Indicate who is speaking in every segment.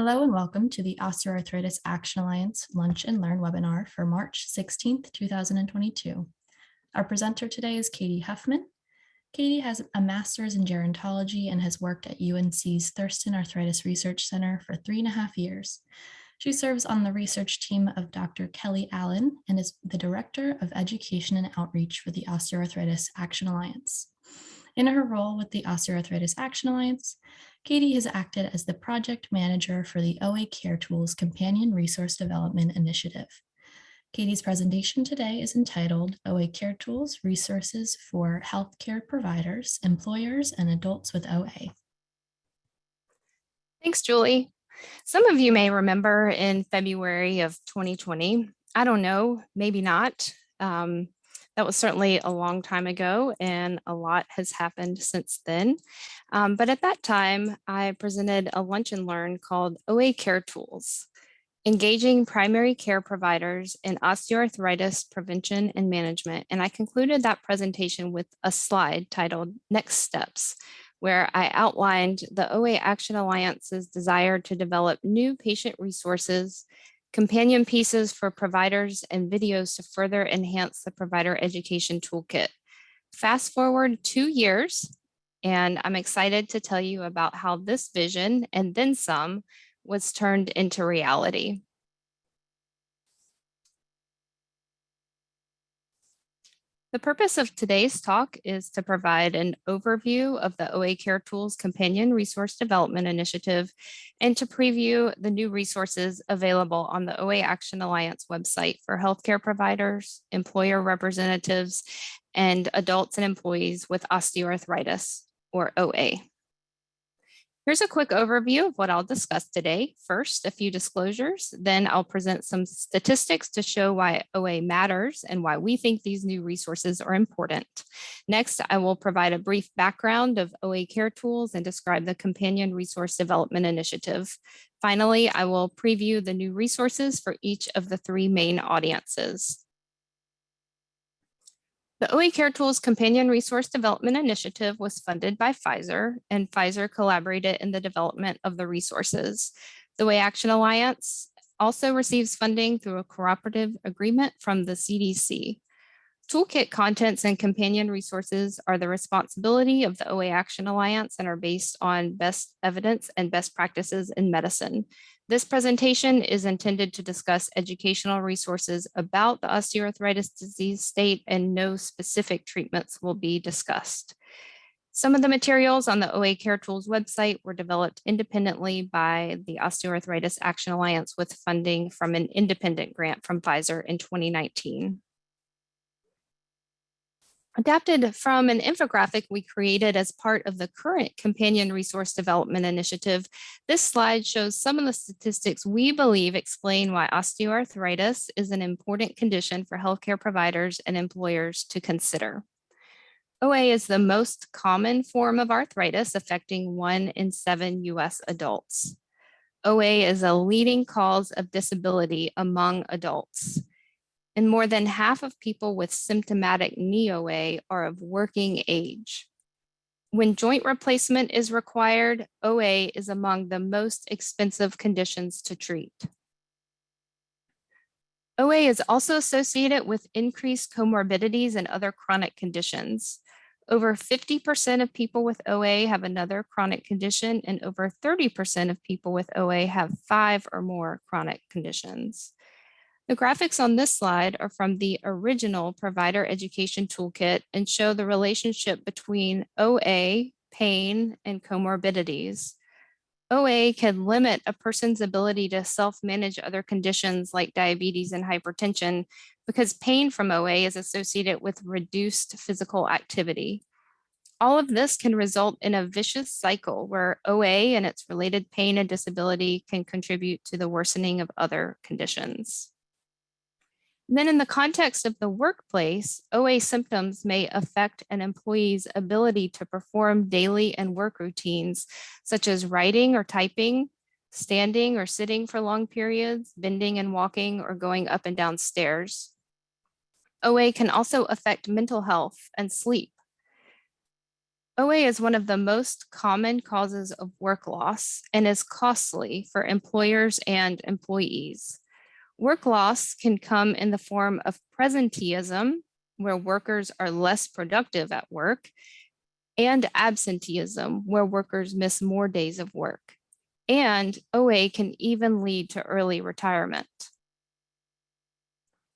Speaker 1: Hello and welcome to the Osteoarthritis Action Alliance Lunch and Learn webinar for March 16th, 2022. Our presenter today is Katie Huffman. Katie has a master's in gerontology and has worked at UNC's Thurston Arthritis Research Center for 3.5 years. She serves on the research team of Dr. Kelly Allen and is the Director of Education and Outreach for the Osteoarthritis Action Alliance. In her role with the Osteoarthritis Action Alliance, Katie has acted as the project manager for the OACareTools Companion Resource Development Initiative. Katie's presentation today is entitled OACareTools Resources for Healthcare Providers, Employers, and Adults with OA.
Speaker 2: Thanks, Julie. Some of you may remember in February of 2020, I don't know, maybe not. That was certainly a long time ago and a lot has happened since then. But at that time, I presented a lunch and learn called OACareTools, Engaging Primary Care Providers in Osteoarthritis Prevention and Management. And I concluded that presentation with a slide titled Next Steps, where I outlined the OA Action Alliance's desire to develop new patient resources, companion pieces for providers, and videos to further enhance the provider education toolkit. Fast forward 2 years, and I'm excited to tell you about how this vision and then some was turned into reality. The purpose of today's talk is to provide an overview of the OACareTools Companion Resource Development Initiative and to preview the new resources available on the OA Action Alliance website for healthcare providers, employer representatives, and adults and employees with osteoarthritis, or OA. Here's a quick overview of what I'll discuss today. First, a few disclosures, then I'll present some statistics to show why OA matters and why we think these new resources are important. Next, I will provide a brief background of OACareTools and describe the Companion Resource Development Initiative. Finally, I will preview the new resources for each of the 3 main audiences. The OACareTools Companion Resource Development Initiative was funded by Pfizer, and Pfizer collaborated in the development of the resources. The OA Action Alliance also receives funding through a cooperative agreement from the CDC. Toolkit contents and companion resources are the responsibility of the OA Action Alliance and are based on best evidence and best practices in medicine. This presentation is intended to discuss educational resources about the osteoarthritis disease state, and no specific treatments will be discussed. Some of the materials on the OACareTools website were developed independently by the Osteoarthritis Action Alliance with funding from an independent grant from Pfizer in 2019. Adapted from an infographic we created as part of the current Companion Resource Development Initiative, this slide shows some of the statistics we believe explain why osteoarthritis is an important condition for healthcare providers and employers to consider. OA is the most common form of arthritis, affecting 1 in 7 US adults. OA is a leading cause of disability among adults, and more than half of people with symptomatic knee OA are of working age. When joint replacement is required, OA is among the most expensive conditions to treat. OA is also associated with increased comorbidities and other chronic conditions. Over 50% of people with OA have another chronic condition, and over 30% of people with OA have 5 or more chronic conditions. The graphics on this slide are from the original Provider Education Toolkit and show the relationship between OA, pain, and comorbidities. OA can limit a person's ability to self-manage other conditions like diabetes and hypertension because pain from OA is associated with reduced physical activity. All of this can result in a vicious cycle where OA and its related pain and disability can contribute to the worsening of other conditions. Then in the context of the workplace, OA symptoms may affect an employee's ability to perform daily and work routines, such as writing or typing, standing or sitting for long periods, bending and walking, or going up and down stairs. OA can also affect mental health and sleep. OA is one of the most common causes of work loss and is costly for employers and employees. Work loss can come in the form of presenteeism, where workers are less productive at work, and absenteeism, where workers miss more days of work. And OA can even lead to early retirement.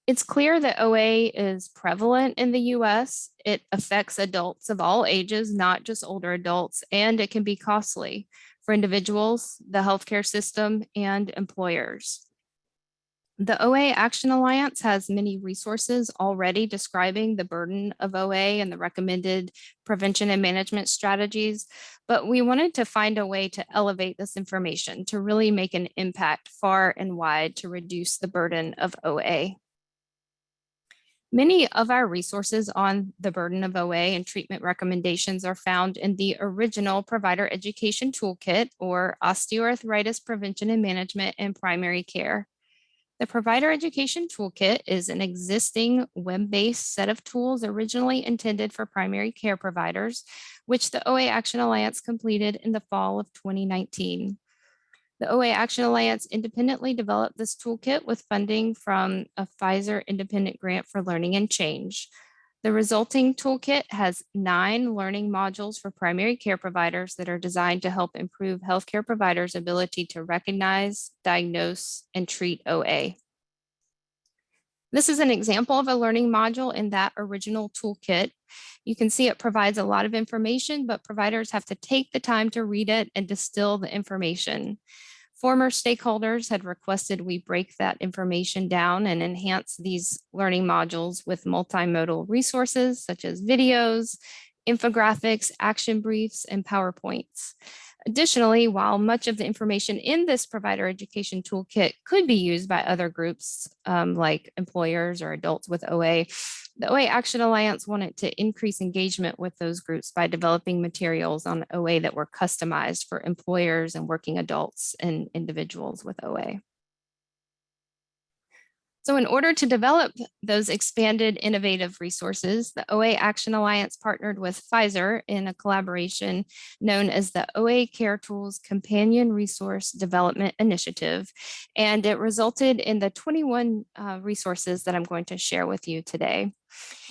Speaker 2: It's clear that OA is prevalent in the US. It affects adults of all ages, not just older adults, and it can be costly for individuals, the healthcare system, and employers. The OA Action Alliance has many resources already describing the burden of OA and the recommended prevention and management strategies, but we wanted to find a way to elevate this information to really make an impact far and wide to reduce the burden of OA. Many of our resources on the burden of OA and treatment recommendations are found in the original Provider Education Toolkit, or Osteoarthritis Prevention and Management in Primary Care. The Provider Education Toolkit is an existing web-based set of tools originally intended for primary care providers, which the OA Action Alliance completed in the fall of 2019. The OA Action Alliance independently developed this toolkit with funding from a Pfizer Independent Grant for Learning and Change. The resulting toolkit has 9 learning modules for primary care providers that are designed to help improve healthcare providers' ability to recognize, diagnose, and treat OA. This is an example of a learning module in that original toolkit. You can see it provides a lot of information, but providers have to take the time to read it and distill the information. Former stakeholders had requested we break that information down and enhance these learning modules with multimodal resources such as videos, infographics, action briefs, and PowerPoints. Additionally, while much of the information in this provider education toolkit could be used by other groups like employers or adults with OA, the OA Action Alliance wanted to increase engagement with those groups by developing materials on OA that were customized for employers and working adults and individuals with OA. So in order to develop those expanded innovative resources, the OA Action Alliance partnered with Pfizer in a collaboration known as the OACareTools Companion Resource Development Initiative. And it resulted in the 21 resources that I'm going to share with you today.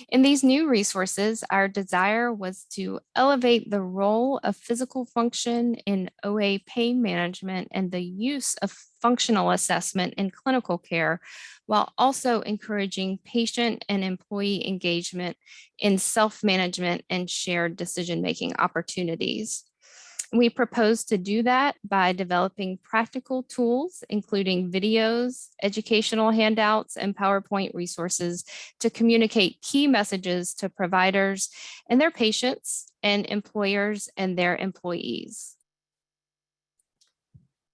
Speaker 2: In these new resources, our desire was to elevate the role of physical function in OA pain management and the use of functional assessment in clinical care, while also encouraging patient and employee engagement in self-management and shared decision-making opportunities. We propose to do that by developing practical tools, including videos, educational handouts, and PowerPoint resources to communicate key messages to providers and their patients and employers and their employees.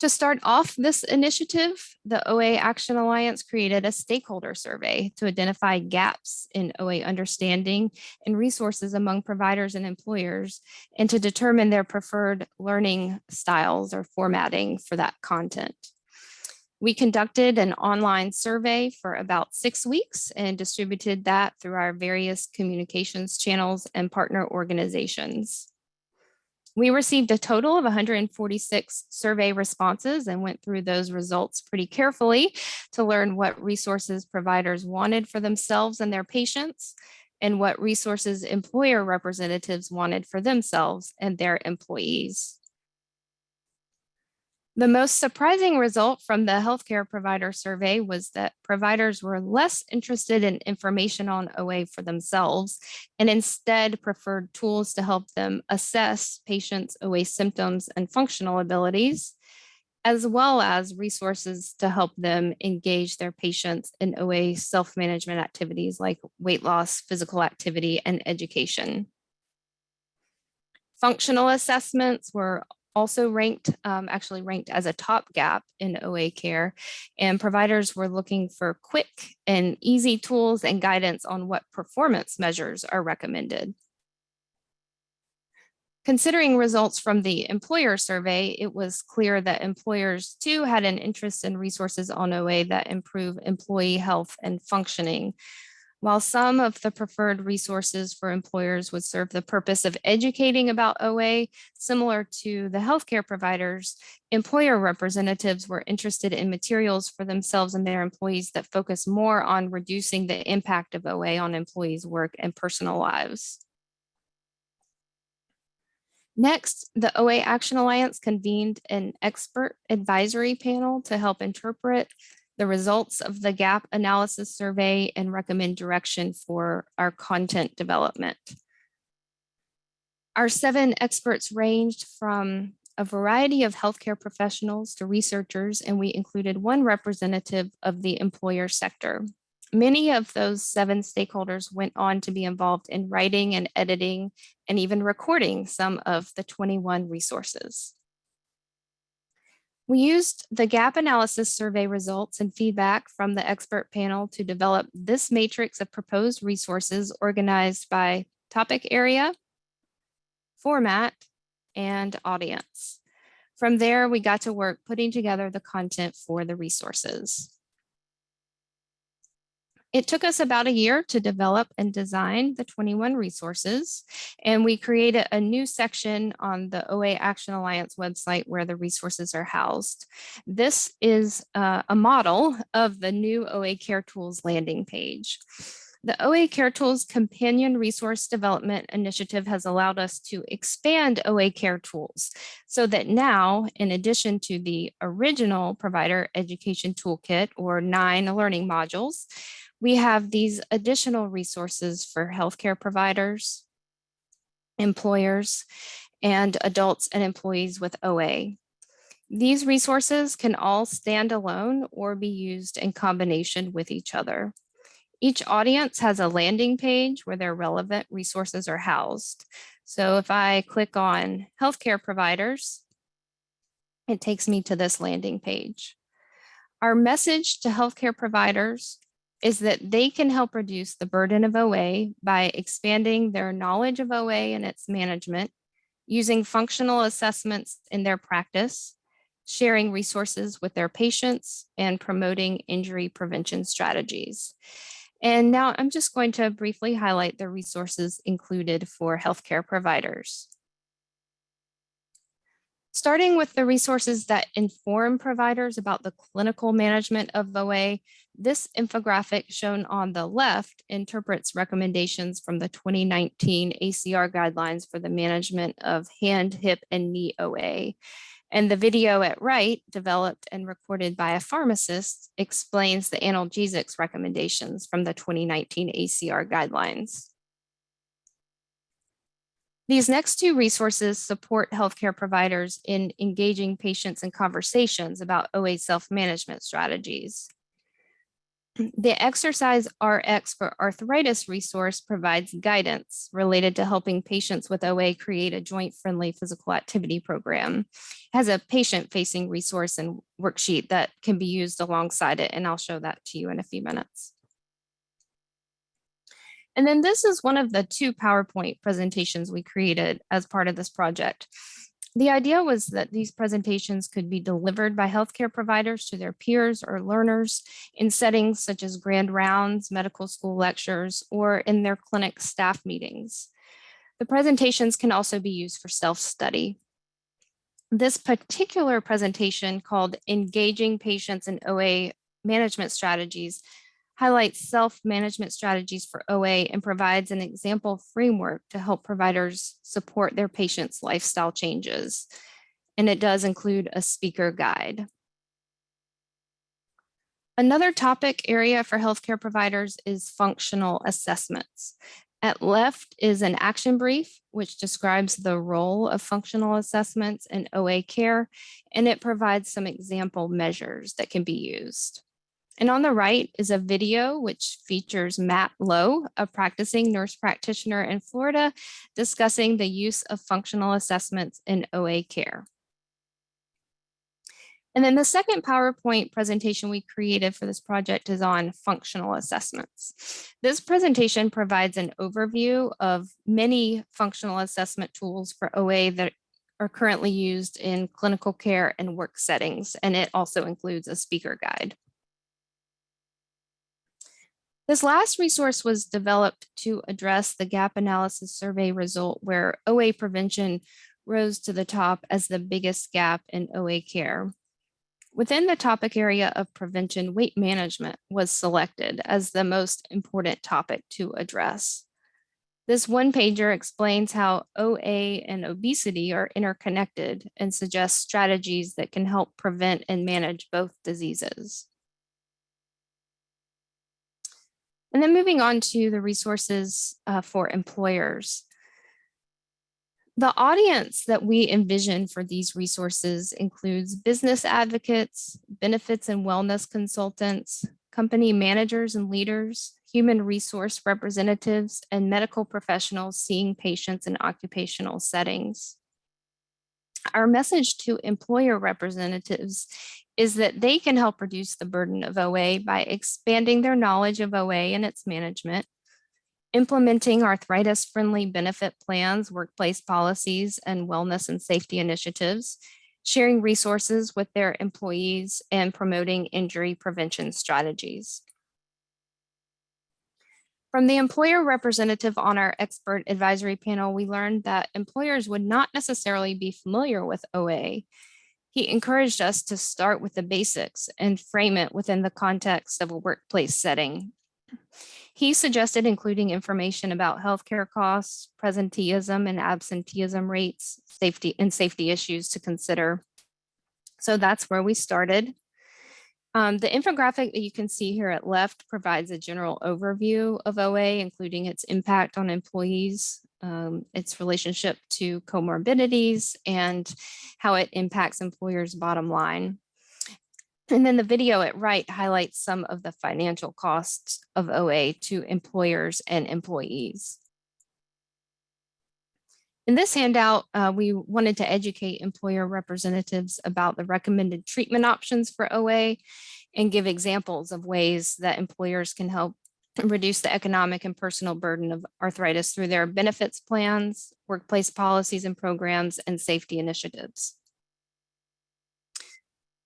Speaker 2: To start off this initiative, the OA Action Alliance created a stakeholder survey to identify gaps in OA understanding and resources among providers and employers, and to determine their preferred learning styles or formatting for that content. We conducted an online survey for about 6 weeks and distributed that through our various communications channels and partner organizations. We received a total of 146 survey responses and went through those results pretty carefully to learn what resources providers wanted for themselves and their patients, and what resources employer representatives wanted for themselves and their employees. The most surprising result from the healthcare provider survey was that providers were less interested in information on OA for themselves and instead preferred tools to help them assess patients' OA symptoms and functional abilities, as well as resources to help them engage their patients in OA self-management activities like weight loss, physical activity, and education. Functional assessments were also actually ranked as a top gap in OA care, and providers were looking for quick and easy tools and guidance on what performance measures are recommended. Considering results from the employer survey, it was clear that employers too had an interest in resources on OA that improve employee health and functioning. While some of the preferred resources for employers would serve the purpose of educating about OA, similar to the healthcare providers, employer representatives were interested in materials for themselves and their employees that focus more on reducing the impact of OA on employees' work and personal lives. Next, the OA Action Alliance convened an expert advisory panel to help interpret the results of the gap analysis survey and recommend direction for our content development. Our 7 experts ranged from a variety of healthcare professionals to researchers, and we included 1 representative of the employer sector. Many of those 7 stakeholders went on to be involved in writing and editing and even recording some of the 21 resources. We used the gap analysis survey results and feedback from the expert panel to develop this matrix of proposed resources organized by topic area, format, and audience. From there, we got to work putting together the content for the resources. It took us about a year to develop and design the 21 resources, and we created a new section on the OA Action Alliance website where the resources are housed. This is a model of the new OACareTools landing page. The OACareTools Companion Resource Development Initiative has allowed us to expand OACareTools so that now, in addition to the original Provider Education Toolkit or 9 learning modules, we have these additional resources for healthcare providers, employers, and adults and employees with OA. These resources can all stand alone or be used in combination with each other. Each audience has a landing page where their relevant resources are housed. So if I click on healthcare providers, it takes me to this landing page. Our message to healthcare providers is that they can help reduce the burden of OA by expanding their knowledge of OA and its management, using functional assessments in their practice, sharing resources with their patients, and promoting injury prevention strategies. And now I'm just going to briefly highlight the resources included for healthcare providers. Starting with the resources that inform providers about the clinical management of OA, this infographic shown on the left interprets recommendations from the 2019 ACR guidelines for the management of hand, hip, and knee OA. And the video at right, developed and recorded by a pharmacist, explains the analgesics recommendations from the 2019 ACR guidelines. These next 2 resources support healthcare providers in engaging patients in conversations about OA self-management strategies. The Exercise RX for Arthritis resource provides guidance related to helping patients with OA create a joint-friendly physical activity program. It has a patient-facing resource and worksheet that can be used alongside it, and I'll show that to you in a few minutes. And then this is one of the 2 PowerPoint presentations we created as part of this project. The idea was that these presentations could be delivered by healthcare providers to their peers or learners in settings such as grand rounds, medical school lectures, or in their clinic staff meetings. The presentations can also be used for self-study. This particular presentation, called Engaging Patients in OA Management Strategies, highlights self-management strategies for OA and provides an example framework to help providers support their patients' lifestyle changes. And it does include a speaker guide. Another topic area for healthcare providers is functional assessments. At left is an action brief, which describes the role of functional assessments in OA care, and it provides some example measures that can be used. And on the right is a video which features Matt Lowe, a practicing nurse practitioner in Florida, discussing the use of functional assessments in OA care. And then the second PowerPoint presentation we created for this project is on functional assessments. This presentation provides an overview of many functional assessment tools for OA that are currently used in clinical care and work settings, and it also includes a speaker guide. This last resource was developed to address the gap analysis survey result where OA prevention rose to the top as the biggest gap in OA care. Within the topic area of prevention, weight management was selected as the most important topic to address. This one-pager explains how OA and obesity are interconnected and suggests strategies that can help prevent and manage both diseases. And then moving on to the resources for employers. The audience that we envision for these resources includes business advocates, benefits and wellness consultants, company managers and leaders, human resource representatives, and medical professionals seeing patients in occupational settings. Our message to employer representatives is that they can help reduce the burden of OA by expanding their knowledge of OA and its management, implementing arthritis-friendly benefit plans, workplace policies, and wellness and safety initiatives, sharing resources with their employees, and promoting injury prevention strategies. From the employer representative on our expert advisory panel, we learned that employers would not necessarily be familiar with OA. He encouraged us to start with the basics and frame it within the context of a workplace setting. He suggested including information about healthcare costs, presenteeism and absenteeism rates, safety issues to consider. So that's where we started. The infographic that you can see here at left provides a general overview of OA, including its impact on employees, its relationship to comorbidities, and how it impacts employers' bottom line. And then the video at right highlights some of the financial costs of OA to employers and employees. In this handout, we wanted to educate employer representatives about the recommended treatment options for OA and give examples of ways that employers can help reduce the economic and personal burden of arthritis through their benefits plans, workplace policies and programs, and safety initiatives.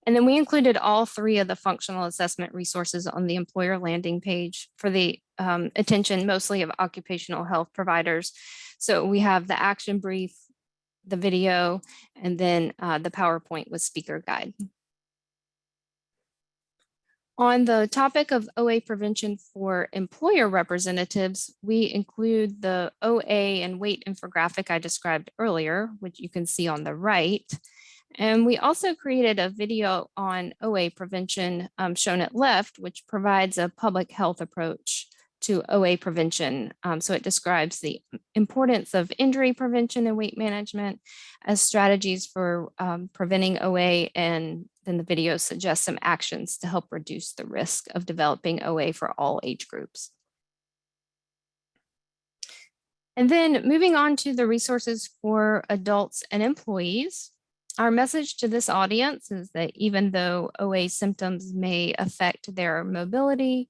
Speaker 2: And then we included all three of the functional assessment resources on the employer landing page for the attention mostly of occupational health providers. So we have the action brief, the video, and then the PowerPoint with speaker guide. On the topic of OA prevention for employer representatives, we include the OA and weight infographic I described earlier, which you can see on the right. And we also created a video on OA prevention shown at left, which provides a public health approach to OA prevention. So it describes the importance of injury prevention and weight management as strategies for preventing OA, and then the video suggests some actions to help reduce the risk of developing OA for all age groups. And then moving on to the resources for adults and employees. Our message to this audience is that even though OA symptoms may affect their mobility,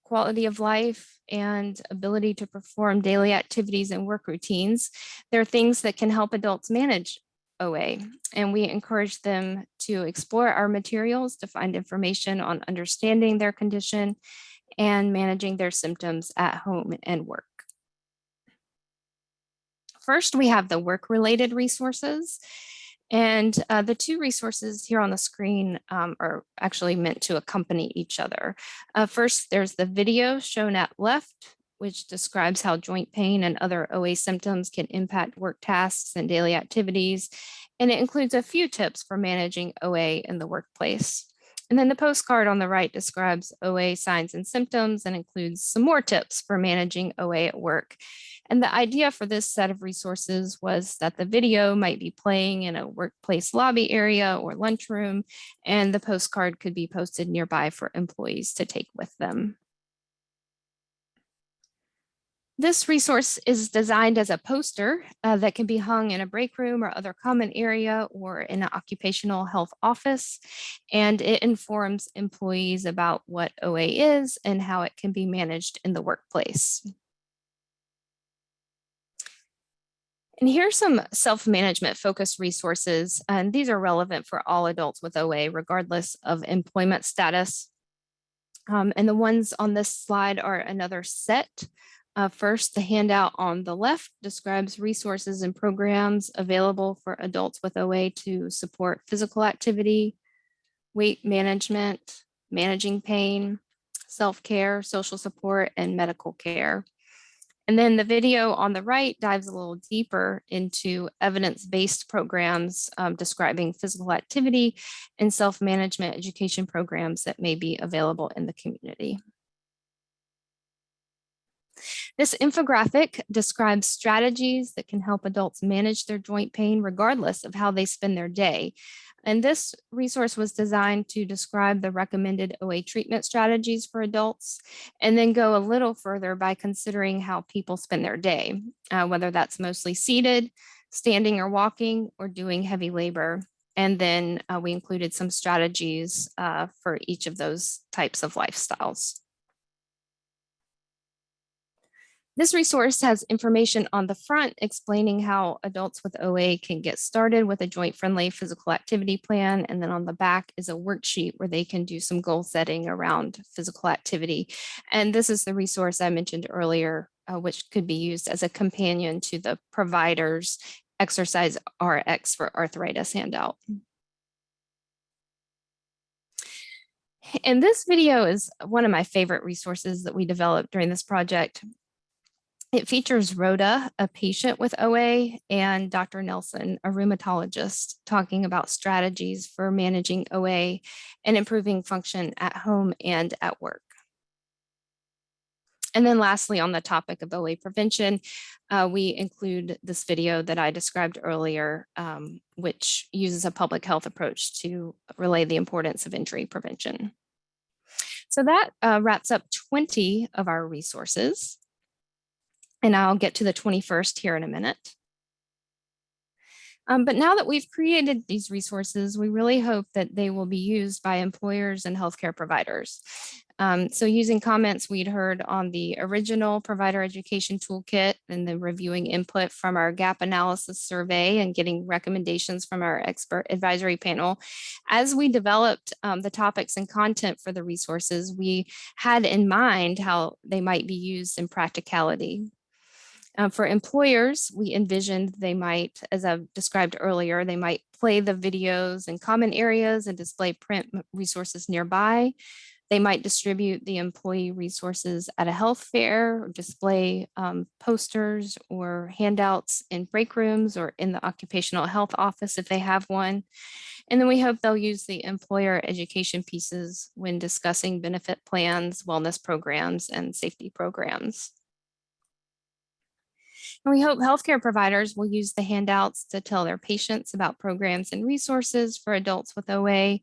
Speaker 2: quality of life, and ability to perform daily activities and work routines, there are things that can help adults manage OA. And we encourage them to explore our materials to find information on understanding their condition and managing their symptoms at home and work. First, we have the work-related resources. And the two resources here on the screen are actually meant to accompany each other. First, there's the video shown at left, which describes how joint pain and other OA symptoms can impact work tasks and daily activities. And it includes a few tips for managing OA in the workplace. And then the postcard on the right describes OA signs and symptoms and includes some more tips for managing OA at work. And the idea for this set of resources was that the video might be playing in a workplace lobby area or lunchroom, and the postcard could be posted nearby for employees to take with them. This resource is designed as a poster that can be hung in a break room or other common area or in an occupational health office, and it informs employees about what OA is and how it can be managed in the workplace. And here's some self-management focused resources, and these are relevant for all adults with OA, regardless of employment status. And the ones on this slide are another set. First, the handout on the left describes resources and programs available for adults with OA to support physical activity, weight management, managing pain, self-care, social support, and medical care. And then the video on the right dives a little deeper into evidence-based programs describing physical activity and self-management education programs that may be available in the community. This infographic describes strategies that can help adults manage their joint pain regardless of how they spend their day. And this resource was designed to describe the recommended OA treatment strategies for adults, and then go a little further by considering how people spend their day, whether that's mostly seated, standing or walking, or doing heavy labor. And then we included some strategies for each of those types of lifestyles. This resource has information on the front explaining how adults with OA can get started with a joint-friendly physical activity plan. And then on the back is a worksheet where they can do some goal setting around physical activity. And this is the resource I mentioned earlier, which could be used as a companion to the provider's Exercise RX for Arthritis handout. And this video is one of my favorite resources that we developed during this project. It features Rhoda, a patient with OA, and Dr. Nelson, a rheumatologist, talking about strategies for managing OA and improving function at home and at work. And then lastly, on the topic of OA prevention, we include this video that I described earlier, which uses a public health approach to relay the importance of injury prevention. So that wraps up 20 of our resources. And I'll get to the 21st here in a minute. But now that we've created these resources, we really hope that they will be used by employers and healthcare providers. So using comments we'd heard on the original provider education toolkit, and then reviewing input from our gap analysis survey and getting recommendations from our expert advisory panel, as we developed the topics and content for the resources, we had in mind how they might be used in practicality. For employers, we envisioned they might, as I've described earlier, they might play the videos in common areas and display print resources nearby. They might distribute the employee resources at a health fair, or display posters or handouts in break rooms or in the occupational health office if they have one. And then we hope they'll use the employer education pieces when discussing benefit plans, wellness programs, and safety programs. And we hope healthcare providers will use the handouts to tell their patients about programs and resources for adults with OA.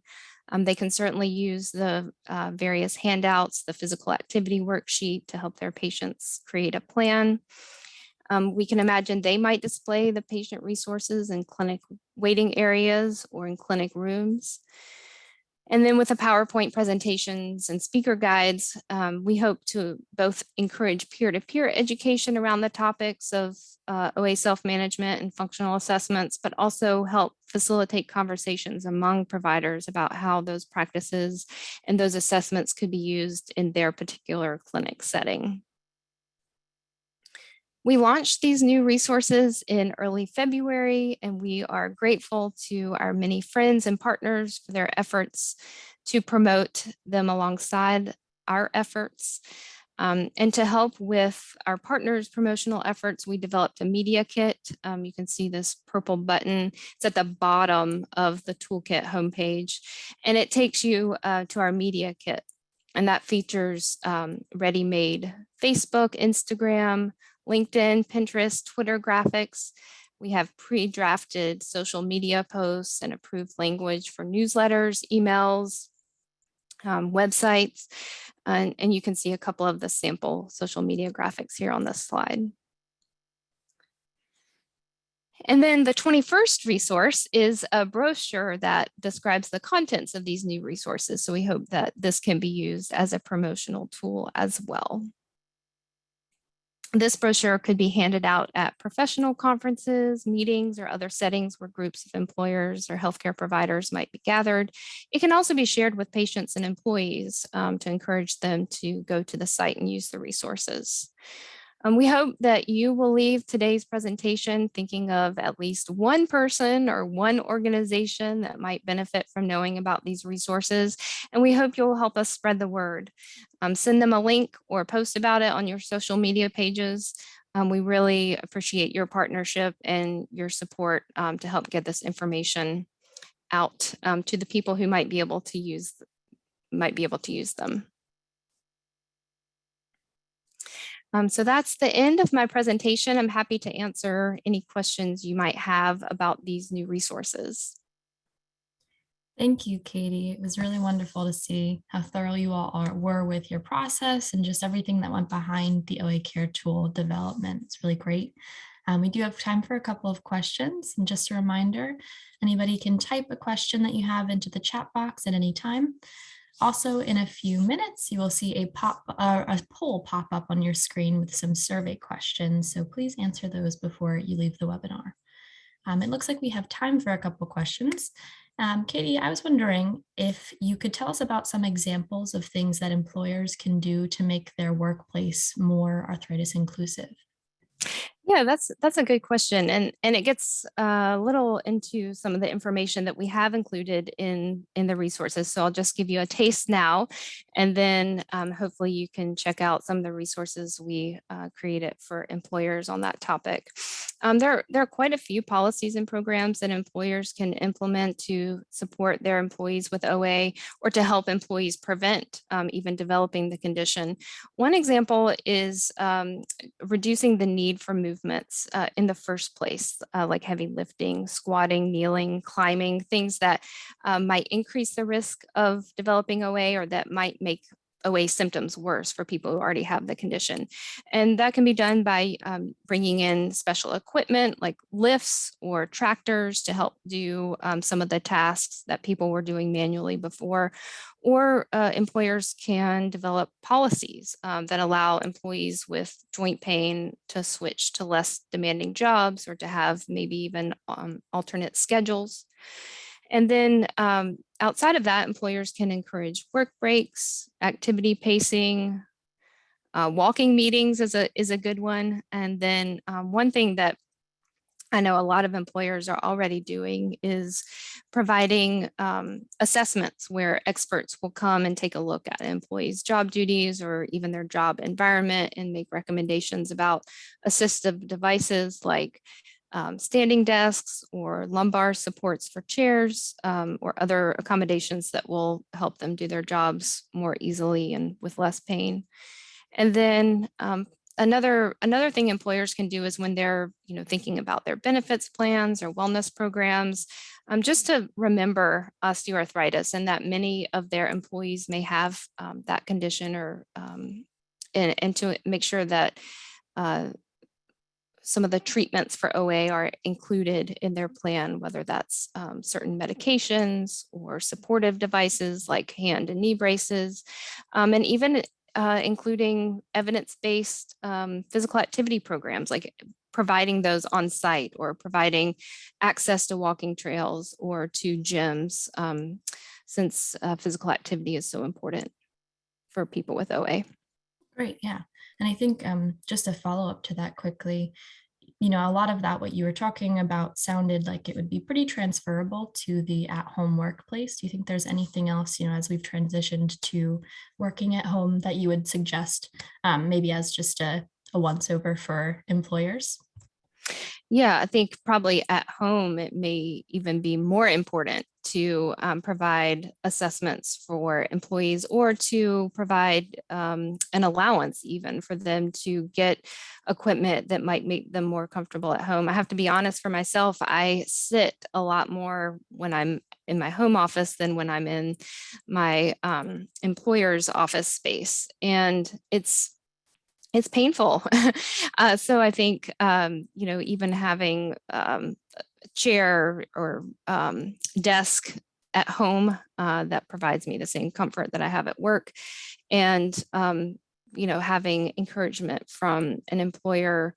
Speaker 2: They can certainly use the various handouts, the physical activity worksheet, to help their patients create a plan. We can imagine they might display the patient resources in clinic waiting areas or in clinic rooms. And then with the PowerPoint presentations and speaker guides, we hope to both encourage peer-to-peer education around the topics of OA self-management and functional assessments, but also help facilitate conversations among providers about how those practices and those assessments could be used in their particular clinic setting. We launched these new resources in early February, and we are grateful to our many friends and partners for their efforts to promote them alongside our efforts. And to help with our partners' promotional efforts, we developed a media kit. You can see this purple button. It's at the bottom of the Toolkit homepage, and it takes you to our media kit. And that features ready-made Facebook, Instagram, LinkedIn, Pinterest, Twitter graphics. We have pre-drafted social media posts and approved language for newsletters, emails, websites, and you can see a couple of the sample social media graphics here on this slide. And then the 21st resource is a brochure that describes the contents of these new resources. So we hope that this can be used as a promotional tool as well. This brochure could be handed out at professional conferences, meetings, or other settings where groups of employers or healthcare providers might be gathered. It can also be shared with patients and employees to encourage them to go to the site and use the resources. We hope that you will leave today's presentation thinking of at least one person or one organization that might benefit from knowing about these resources. And we hope you'll help us spread the word. Send them a link or post about it on your social media pages. We really appreciate your partnership and your support to help get this information out to the people who might be able to use them. So that's the end of my presentation. I'm happy to answer any questions you might have about these new resources.
Speaker 1: Thank you, Katie. It was really wonderful to see how thorough you all were with your process and just everything that went behind the OACare tool development. It's really great. We do have time for a couple of questions. And just a reminder, anybody can type a question that you have into the chat box at any time. Also, in a few minutes, you will see a poll pop up on your screen with some survey questions. So please answer those before you leave the webinar. It looks like we have time for a couple of questions. Katie, I was wondering if you could tell us about some examples of things that employers can do to make their workplace more arthritis inclusive.
Speaker 2: Yeah, that's a good question, and it gets a little into some of the information that we have included in the resources. So I'll just give you a taste now, and then hopefully you can check out some of the resources we created for employers on that topic. There are quite a few policies and programs that employers can implement to support their employees with OA or to help employees prevent even developing the condition. One example is reducing the need for movements in the first place, like heavy lifting, squatting, kneeling, climbing, things that might increase the risk of developing OA or that might make OA symptoms worse for people who already have the condition. And that can be done by bringing in special equipment like lifts or tractors to help do some of the tasks that people were doing manually before. Or employers can develop policies that allow employees with joint pain to switch to less demanding jobs or to have maybe even alternate schedules. And then outside of that, employers can encourage work breaks, activity pacing, walking meetings is a good one. And then one thing that I know a lot of employers are already doing is providing assessments where experts will come and take a look at employees' job duties or even their job environment and make recommendations about assistive devices like standing desks or lumbar supports for chairs or other accommodations that will help them do their jobs more easily and with less pain. And then another thing employers can do is when they're thinking about their benefits plans or wellness programs, just to remember osteoarthritis and that many of their employees may have that condition or and to make sure that some of the treatments for OA are included in their plan, whether that's certain medications or supportive devices like hand and knee braces, and even including evidence-based physical activity programs, like providing those on site or providing access to walking trails or to gyms, since physical activity is so important for people with OA.
Speaker 1: Great, yeah. And I think just a follow up to that quickly, a lot of that, what you were talking about sounded like it would be pretty transferable to the at-home workplace. Do you think there's anything else, as we've transitioned to working at home that you would suggest maybe as just a once over for employers?
Speaker 2: Yeah, I think probably at home, it may even be more important to provide assessments for employees or to provide an allowance even for them to get equipment that might make them more comfortable at home. I have to be honest for myself, I sit a lot more when I'm in my home office than when I'm in my employer's office space. And it's painful. So I think, even having a chair or desk at home that provides me the same comfort that I have at work. And having encouragement from an employer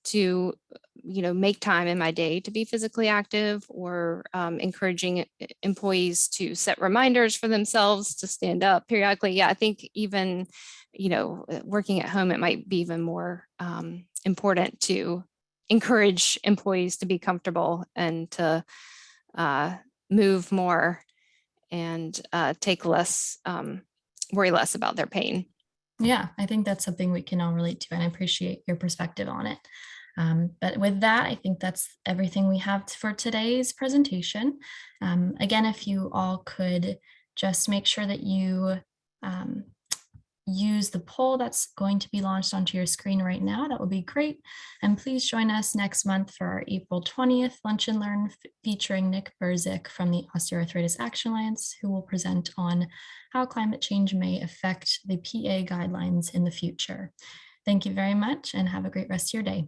Speaker 2: to, make time in my day to be physically active, or encouraging employees to set reminders for themselves to stand up periodically. Yeah, I think even, working at home, it might be even more important to encourage employees to be comfortable and to move more and take less, worry less about their pain.
Speaker 1: Yeah, I think that's something we can all relate to, and I appreciate your perspective on it. But with that, I think that's everything we have for today's presentation. Again, if you all could just make sure that you use the poll that's going to be launched onto your screen right now, that would be great. And please join us next month for our April 20th Lunch and Learn featuring Nick Burzik from the Osteoarthritis Action Alliance, who will present on how climate change may affect the PA guidelines in the future. Thank you very much and have a great rest of your day.